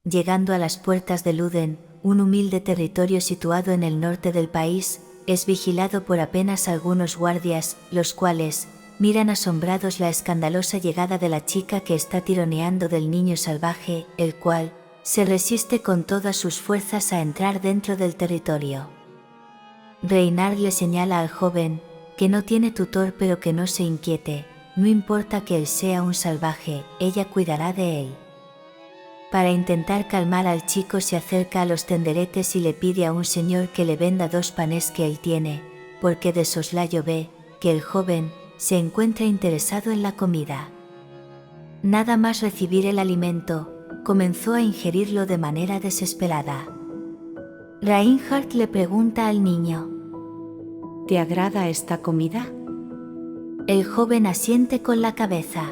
Llegando a las puertas de Luden, un humilde territorio situado en el norte del país, es vigilado por apenas algunos guardias, los cuales miran asombrados la escandalosa llegada de la chica que está tironeando del niño salvaje, el cual se resiste con todas sus fuerzas a entrar dentro del territorio. Reynard le señala al joven que no tiene tutor, pero que no se inquiete, no importa que él sea un salvaje, ella cuidará de él. Para intentar calmar al chico se acerca a los tenderetes y le pide a un señor que le venda 2 panes que él tiene, porque de soslayo ve que el joven se encuentra interesado en la comida. Nada más recibir el alimento, comenzó a ingerirlo de manera desesperada. Reinhardt le pregunta al niño: ¿Te agrada esta comida? El joven asiente con la cabeza.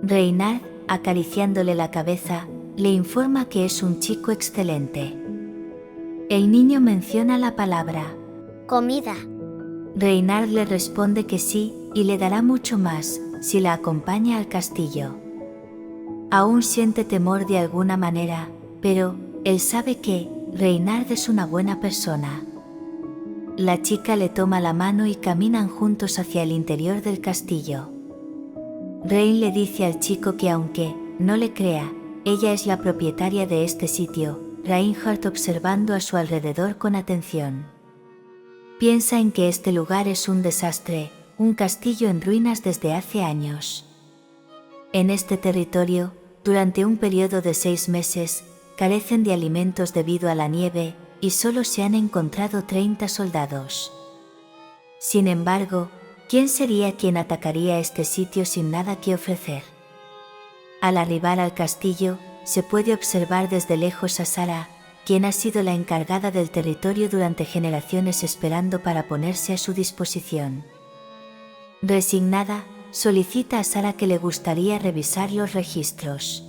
Reynard, acariciándole la cabeza, le informa que es un chico excelente. El niño menciona la palabra comida. Reynard le responde que sí, y le dará mucho más si la acompaña al castillo. Aún siente temor de alguna manera, pero él sabe que Reynard es una buena persona. La chica le toma la mano y caminan juntos hacia el interior del castillo. Rein le dice al chico que aunque no le crea, ella es la propietaria de este sitio, Reinhardt observando a su alrededor con atención. Piensa en que este lugar es un desastre, un castillo en ruinas desde hace años. En este territorio, durante un periodo de 6 meses, carecen de alimentos debido a la nieve, y solo se han encontrado 30 soldados. Sin embargo, ¿quién sería quien atacaría este sitio sin nada que ofrecer? Al arribar al castillo, se puede observar desde lejos a Sara, quien ha sido la encargada del territorio durante generaciones, esperando para ponerse a su disposición. Resignada, solicita a Sara que le gustaría revisar los registros.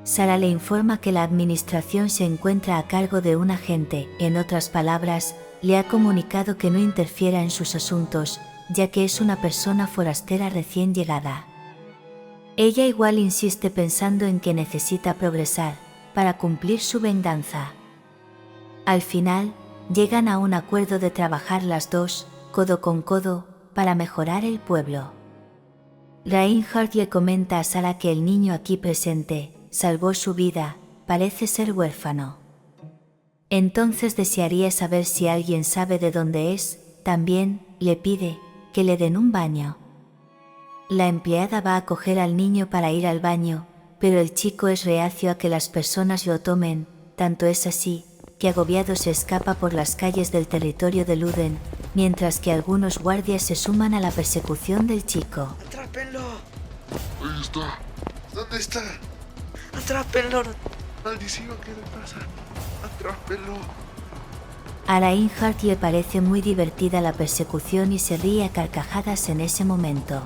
Sara le informa que la administración se encuentra a cargo de un agente, en otras palabras, le ha comunicado que no interfiera en sus asuntos, ya que es una persona forastera recién llegada. Ella igual insiste pensando en que necesita progresar, para cumplir su venganza. Al final, llegan a un acuerdo de trabajar las dos, codo con codo, para mejorar el pueblo. Reinhardt le comenta a Sara que el niño aquí presente salvó su vida, parece ser huérfano. Entonces desearía saber si alguien sabe de dónde es. También le pide que le den un baño. La empleada va a coger al niño para ir al baño, pero el chico es reacio a que las personas lo tomen, tanto es así, que agobiado se escapa por las calles del territorio de Luden, mientras que algunos guardias se suman a la persecución del chico. ¡Atrápenlo! Ahí está. ¿Dónde está? ¡Atrápenlo! ¡Maldición! ¿Qué le pasa? ¡Atrápenlo! A Reinhardt le parece muy divertida la persecución y se ríe a carcajadas en ese momento.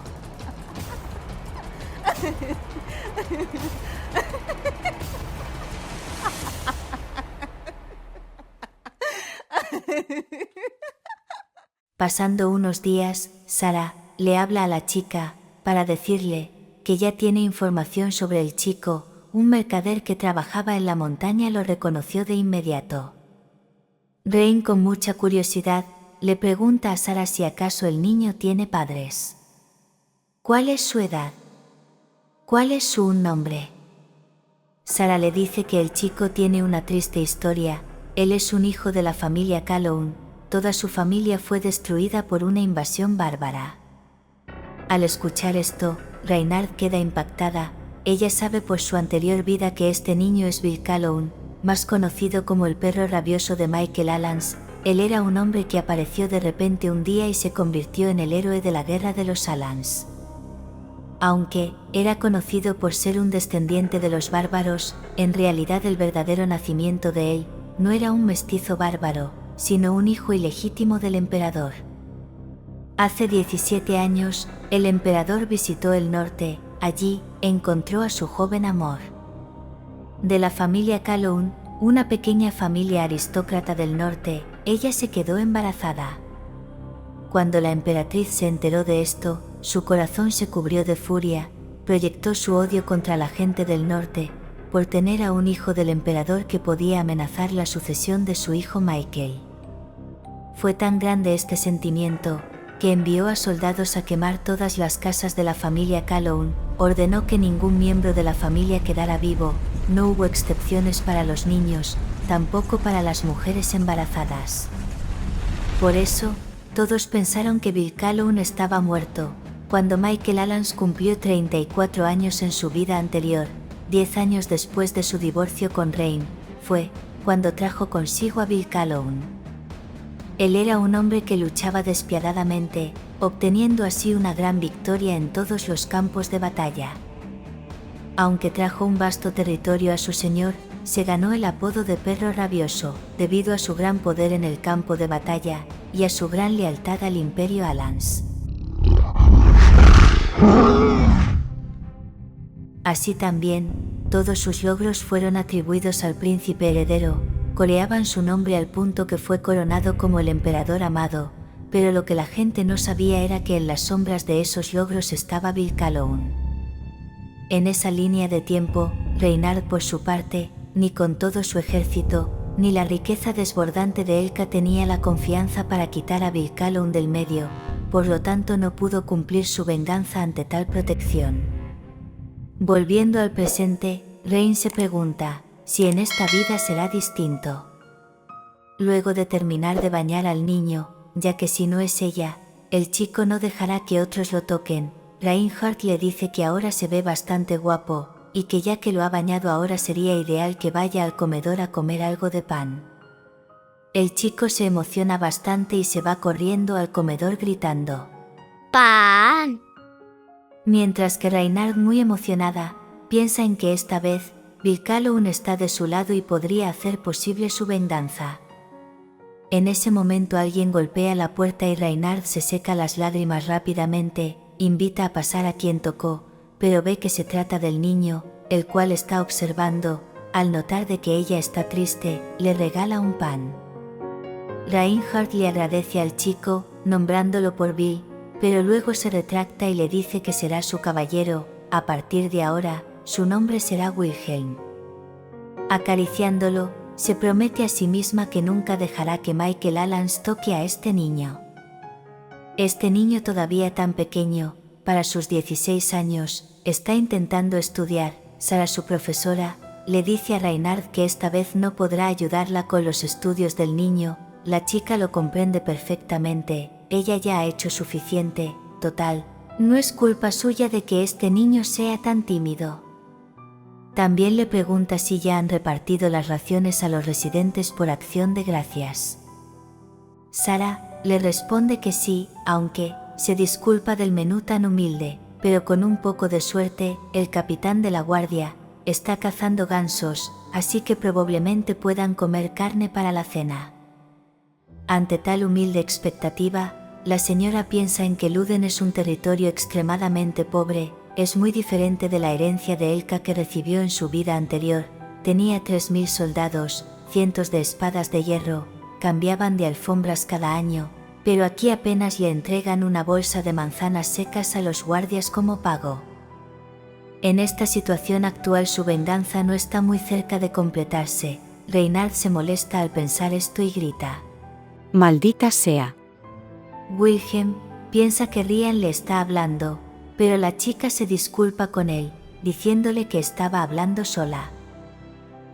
Pasando unos días, Sara le habla a la chica para decirle que ya tiene información sobre el chico. Un mercader que trabajaba en la montaña lo reconoció de inmediato. Rein, con mucha curiosidad, le pregunta a Sara si acaso el niño tiene padres. ¿Cuál es su edad? ¿Cuál es su nombre? Sara le dice que el chico tiene una triste historia. Él es un hijo de la familia Calhoun. Toda su familia fue destruida por una invasión bárbara. Al escuchar esto, Reynard queda impactada. Ella sabe por su anterior vida que este niño es Bill Calhoun, más conocido como el perro rabioso de Michael Allans. Él era un hombre que apareció de repente un día y se convirtió en el héroe de la guerra de los Allans. Aunque era conocido por ser un descendiente de los bárbaros, en realidad el verdadero nacimiento de él no era un mestizo bárbaro, sino un hijo ilegítimo del emperador. Hace 17 años, el emperador visitó el norte. Allí encontró a su joven amor. De la familia Calhoun, una pequeña familia aristócrata del norte, ella se quedó embarazada. Cuando la emperatriz se enteró de esto, su corazón se cubrió de furia, proyectó su odio contra la gente del norte, por tener a un hijo del emperador que podía amenazar la sucesión de su hijo Michael. Fue tan grande este sentimiento, que envió a soldados a quemar todas las casas de la familia Calhoun, ordenó que ningún miembro de la familia quedara vivo, no hubo excepciones para los niños, tampoco para las mujeres embarazadas. Por eso, todos pensaron que Bill Calhoun estaba muerto. Cuando Michael Allens cumplió 34 años en su vida anterior, 10 años después de su divorcio con Rain, fue cuando trajo consigo a Bill Calhoun. Él era un hombre que luchaba despiadadamente, obteniendo así una gran victoria en todos los campos de batalla. Aunque trajo un vasto territorio a su señor, se ganó el apodo de perro rabioso, debido a su gran poder en el campo de batalla, y a su gran lealtad al Imperio Allens. Así también, todos sus logros fueron atribuidos al príncipe heredero, coreaban su nombre al punto que fue coronado como el emperador amado, pero lo que la gente no sabía era que en las sombras de esos logros estaba Bill Calhoun. En esa línea de tiempo, Reynard por su parte, ni con todo su ejército, ni la riqueza desbordante de Elka tenía la confianza para quitar a Bill Calhoun del medio, por lo tanto no pudo cumplir su venganza ante tal protección. Volviendo al presente, Rain se pregunta si en esta vida será distinto. Luego de terminar de bañar al niño, ya que si no es ella, el chico no dejará que otros lo toquen, Reinhardt le dice que ahora se ve bastante guapo, y que ya que lo ha bañado ahora sería ideal que vaya al comedor a comer algo de pan. El chico se emociona bastante y se va corriendo al comedor gritando ¡Pan! Mientras que Reynard, muy emocionada, piensa en que esta vez Bill Calhoun está de su lado y podría hacer posible su venganza. En ese momento alguien golpea la puerta y Reynard se seca las lágrimas rápidamente, invita a pasar a quien tocó, pero ve que se trata del niño, el cual está observando. Al notar de que ella está triste, le regala un pan. Reinhardt le agradece al chico, nombrándolo por Bill, pero luego se retracta y le dice que será su caballero. A partir de ahora, su nombre será Wilhelm. Acariciándolo, se promete a sí misma que nunca dejará que Michael Allens toque a este niño. Este niño todavía tan pequeño, para sus 16 años, está intentando estudiar. Sara, su profesora, le dice a Reynard que esta vez no podrá ayudarla con los estudios del niño. La chica lo comprende perfectamente, ella ya ha hecho suficiente, total, no es culpa suya de que este niño sea tan tímido. También le pregunta si ya han repartido las raciones a los residentes por acción de gracias. Sara le responde que sí, aunque se disculpa del menú tan humilde, pero con un poco de suerte, el capitán de la guardia está cazando gansos, así que probablemente puedan comer carne para la cena. Ante tal humilde expectativa, la señora piensa en que Luden es un territorio extremadamente pobre, es muy diferente de la herencia de Elka que recibió en su vida anterior. Tenía 3000 soldados, cientos de espadas de hierro, cambiaban de alfombras cada año, pero aquí apenas le entregan una bolsa de manzanas secas a los guardias como pago. En esta situación actual su venganza no está muy cerca de completarse. Reynard se molesta al pensar esto y grita: ¡Maldita sea! Wilhelm piensa que Ryan le está hablando, pero la chica se disculpa con él, diciéndole que estaba hablando sola.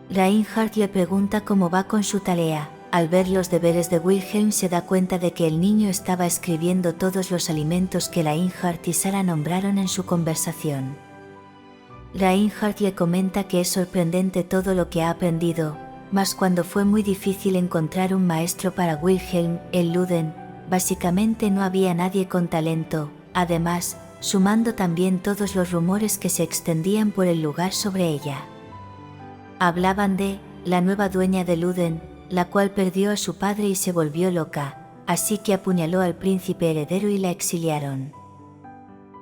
Reinhardt le pregunta cómo va con su tarea. Al ver los deberes de Wilhelm se da cuenta de que el niño estaba escribiendo todos los alimentos que Reinhardt y Sara nombraron en su conversación. Reinhardt le comenta que es sorprendente todo lo que ha aprendido, mas cuando fue muy difícil encontrar un maestro para Wilhelm en Luden, básicamente no había nadie con talento. Además, sumando también todos los rumores que se extendían por el lugar sobre ella. Hablaban de la nueva dueña de Luden, la cual perdió a su padre y se volvió loca, así que apuñaló al príncipe heredero y la exiliaron.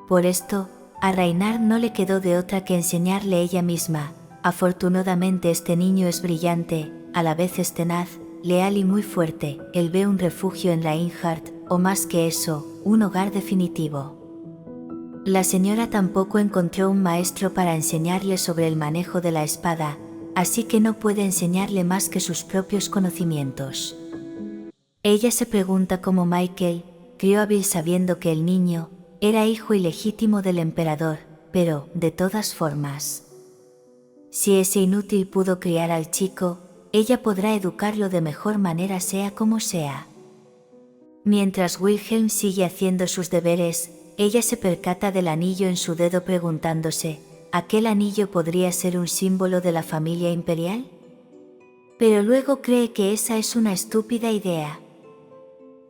Por esto, a Reynard no le quedó de otra que enseñarle ella misma. Afortunadamente este niño es brillante, a la vez es tenaz, leal y muy fuerte. Él ve un refugio en Reinhardt, o más que eso, un hogar definitivo. La señora tampoco encontró un maestro para enseñarle sobre el manejo de la espada, así que no puede enseñarle más que sus propios conocimientos. Ella se pregunta cómo Michael crió a Bill sabiendo que el niño era hijo ilegítimo del emperador, pero, de todas formas, si ese inútil pudo criar al chico, ella podrá educarlo de mejor manera sea como sea. Mientras Wilhelm sigue haciendo sus deberes, ella se percata del anillo en su dedo preguntándose, ¿aquel anillo podría ser un símbolo de la familia imperial? Pero luego cree que esa es una estúpida idea.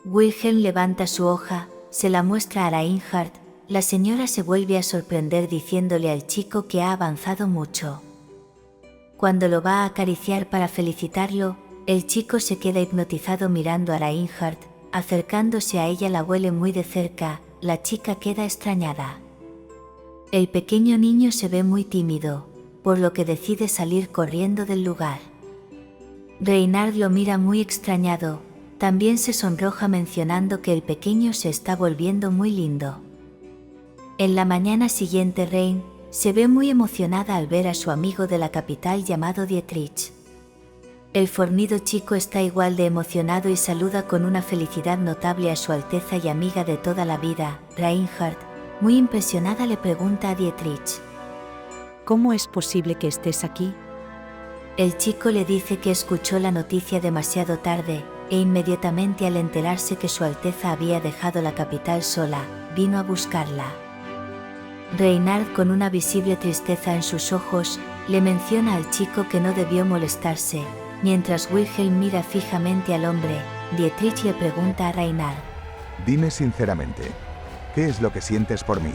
Wilhelm levanta su hoja, se la muestra a Reinhard, la señora se vuelve a sorprender diciéndole al chico que ha avanzado mucho. Cuando lo va a acariciar para felicitarlo, el chico se queda hipnotizado mirando a Reinhard, acercándose a ella la huele muy de cerca, la chica queda extrañada. El pequeño niño se ve muy tímido, por lo que decide salir corriendo del lugar. Reinhard lo mira muy extrañado, también se sonroja mencionando que el pequeño se está volviendo muy lindo. En la mañana siguiente Rein se ve muy emocionada al ver a su amigo de la capital llamado Dietrich. El fornido chico está igual de emocionado y saluda con una felicidad notable a su Alteza y amiga de toda la vida. Reinhard, muy impresionada, le pregunta a Dietrich: ¿Cómo es posible que estés aquí? El chico le dice que escuchó la noticia demasiado tarde, e inmediatamente al enterarse que su Alteza había dejado la capital sola, vino a buscarla. Reinhard, con una visible tristeza en sus ojos, le menciona al chico que no debió molestarse. Mientras Wilhelm mira fijamente al hombre, Dietrich le pregunta a Reinhard: Dime sinceramente, ¿qué es lo que sientes por mí?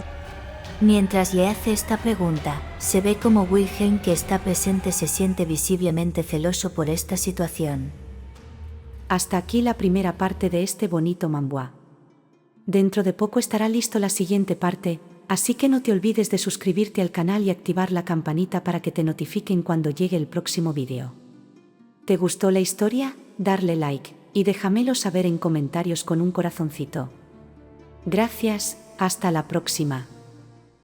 Mientras le hace esta pregunta, se ve como Wilhelm, que está presente, se siente visiblemente celoso por esta situación. Hasta aquí la primera parte de este bonito manhwa. Dentro de poco estará listo la siguiente parte, así que no te olvides de suscribirte al canal y activar la campanita para que te notifiquen cuando llegue el próximo vídeo. ¿Te gustó la historia? Darle like y déjamelo saber en comentarios con un corazoncito. Gracias, hasta la próxima.